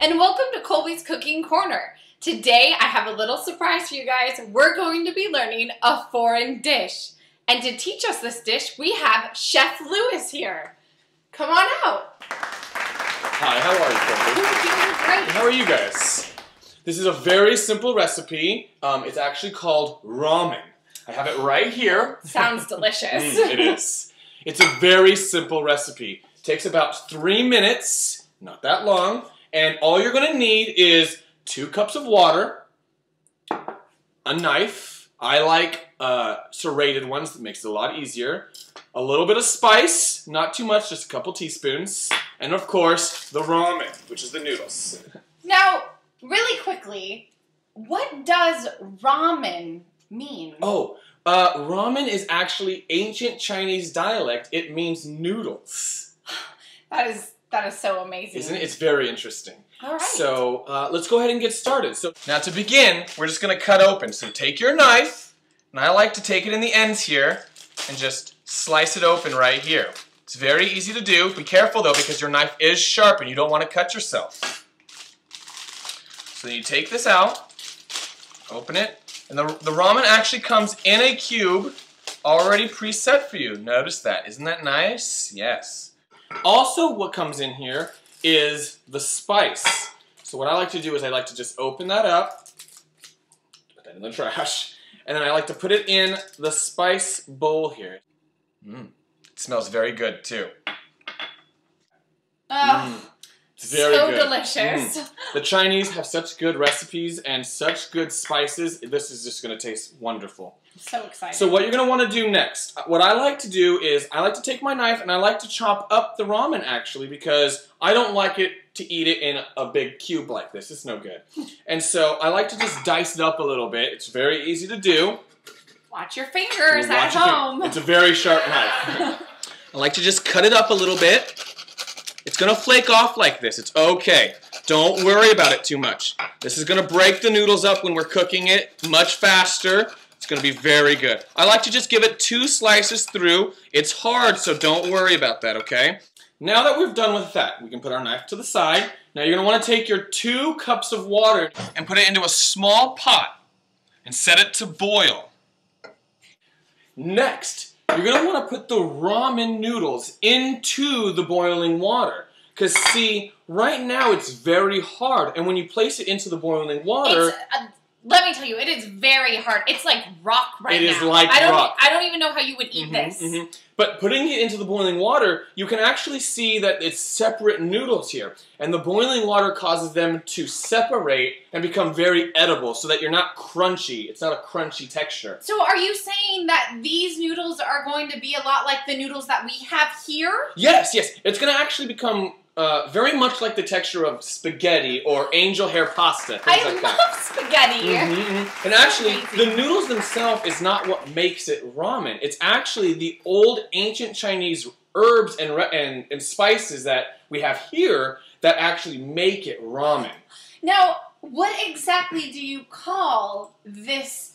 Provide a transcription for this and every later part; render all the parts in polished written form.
and welcome to Colby's Cooking Corner. Today I have a little surprise for you guys. We're going to be learning a foreign dish. And to teach us this dish, we have Chef Lewis here. Come on out. Hi, how are you, Colby? Doing great. How are you guys? This is a very simple recipe. It's actually called ramen. I have it right here. Sounds delicious. It is. It's a very simple recipe. It takes about 3 minutes, not that long, and all you're going to need is 2 cups of water, a knife. I like serrated ones, that makes it a lot easier. A little bit of spice, not too much, just a couple teaspoons. And of course, the ramen, which is the noodles. Now, really quickly, what does ramen mean? Oh, ramen is actually ancient Chinese dialect. It means noodles. That is so amazing. Isn't it? It's very interesting. All right. So let's go ahead and get started. So now to begin, we're just going to cut open. So take your knife, and I like to take it in the ends here, and just slice it open right here. It's very easy to do. Be careful though, because your knife is sharp and you don't want to cut yourself. So you take this out, open it, and the ramen actually comes in a cube already preset for you. Notice that. Isn't that nice? Yes. Also, what comes in here is the spice. So what I like to do is I like to just open that up, put that in the trash, and then I like to put it in the spice bowl here. It smells very good too. It's very so good. Delicious. The Chinese have such good recipes and such good spices. This is just going to taste wonderful. I'm so excited. So what you're going to want to do next, what I like to do is I like to take my knife and I like to chop up the ramen actually, because I don't like it to eat it in a big cube like this. It's no good. And so I like to just dice it up a little bit. It's very easy to do. Watch your fingers at home. It's a very sharp knife. I like to just cut it up a little bit. It's going to flake off like this. It's okay. Don't worry about it too much. This is going to break the noodles up when we're cooking it much faster. It's going to be very good. I like to just give it 2 slices through. It's hard, so don't worry about that, okay? Now that we've done with that, we can put our knife to the side. Now you're going to want to take your 2 cups of water and put it into a small pot and set it to boil. Next, you're going to want to put the ramen noodles into the boiling water. Because see, right now it's very hard. And when you place it into the boiling water... let me tell you, it is very hard. It's like rock right now. It is like rock. I don't even know how you would eat this. But putting it into the boiling water, you can actually see that it's separate noodles here. And the boiling water causes them to separate and become very edible so that you're not crunchy. It's not a crunchy texture. So are you saying that these noodles are going to be a lot like the noodles that we have here? Yes, yes. It's going to actually become very much like the texture of spaghetti or angel hair pasta, things like that. I love spaghetti. And actually, the noodles themselves is not what makes it ramen. It's actually the old ancient Chinese herbs and spices that we have here that actually make it ramen. Now, what exactly do you call this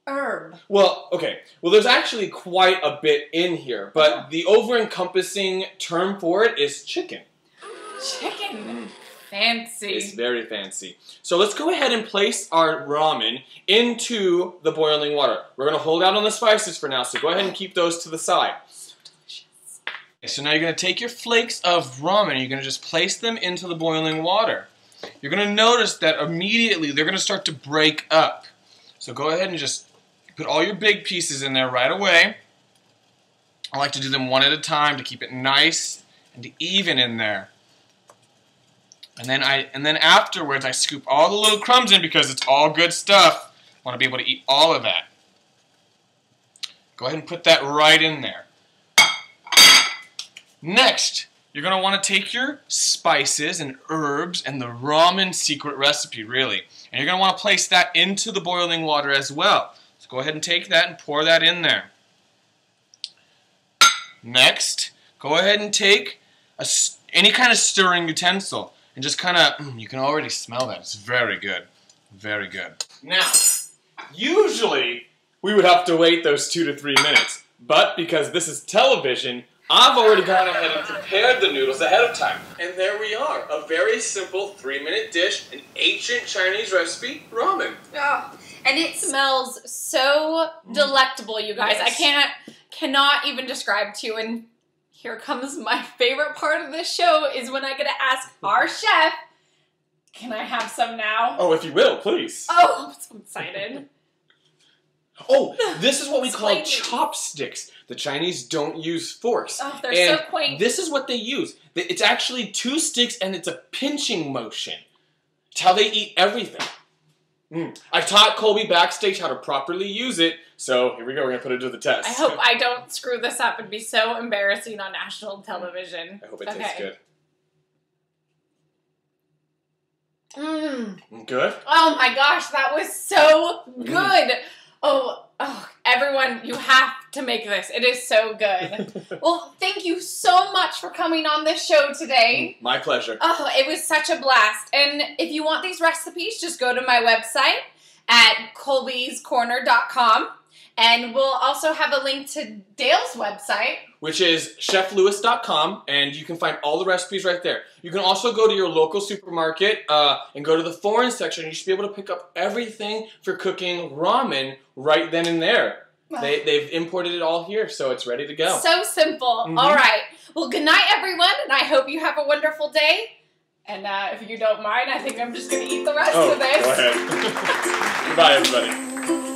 herb? Well, okay. Well, there's actually quite a bit in here, but the over-encompassing term for it is chicken. Chicken. Fancy. It's very fancy. So let's go ahead and place our ramen into the boiling water. We're going to hold out on the spices for now, so go ahead and keep those to the side. So delicious. Okay, so now you're going to take your flakes of ramen, you're going to just place them into the boiling water. You're going to notice that immediately they're going to start to break up. So go ahead and just put all your big pieces in there right away. I like to do them one at a time to keep it nice and even in there. And then afterwards I scoop all the little crumbs in because it's all good stuff. I want to be able to eat all of that. Go ahead and put that right in there. Next, you're going to want to take your spices and herbs and the ramen secret recipe, really. And you're going to want to place that into the boiling water as well. So go ahead and take that and pour that in there. Next, go ahead and take any kind of stirring utensil and just kind of, you can already smell that. It's very good. Very good. Now, usually we would have to wait those 2 to 3 minutes, but because this is television, I've already gone ahead and prepared the noodles ahead of time. And there we are, a very simple 3-minute dish, an ancient Chinese recipe, ramen. Oh, and it smells so delectable, you guys. Yes. I cannot even describe to you. And here comes my favorite part of this show is when I get to ask our chef, can I have some now? Oh, if you will, please. Oh, I'm so excited. Oh, this is what we call Explain me. chopsticks. The Chinese don't use forks. Oh, they're and so quaint. This is what they use. It's actually 2 sticks and it's a pinching motion. It's how they eat everything. I taught Colby backstage how to properly use it, so here we go. We're going to put it to the test. I hope I don't screw this up and be so embarrassing on national television. I hope it tastes good. Mmm. Good? Oh my gosh, that was so good. Oh, everyone, you have to make this. It is so good. Well, thank you so much for coming on this show today. My pleasure. Oh, it was such a blast. And if you want these recipes, just go to my website at colbyscorner.com. And we'll also have a link to Dale's website, which is cheflewis.com, and you can find all the recipes right there. You can also go to your local supermarket and go to the foreign section. You should be able to pick up everything for cooking ramen right then and there. They've imported it all here, so it's ready to go. So simple. All right. Well, good night, everyone, and I hope you have a wonderful day. And if you don't mind, I think I'm just going to eat the rest of this. Go ahead. Goodbye, everybody.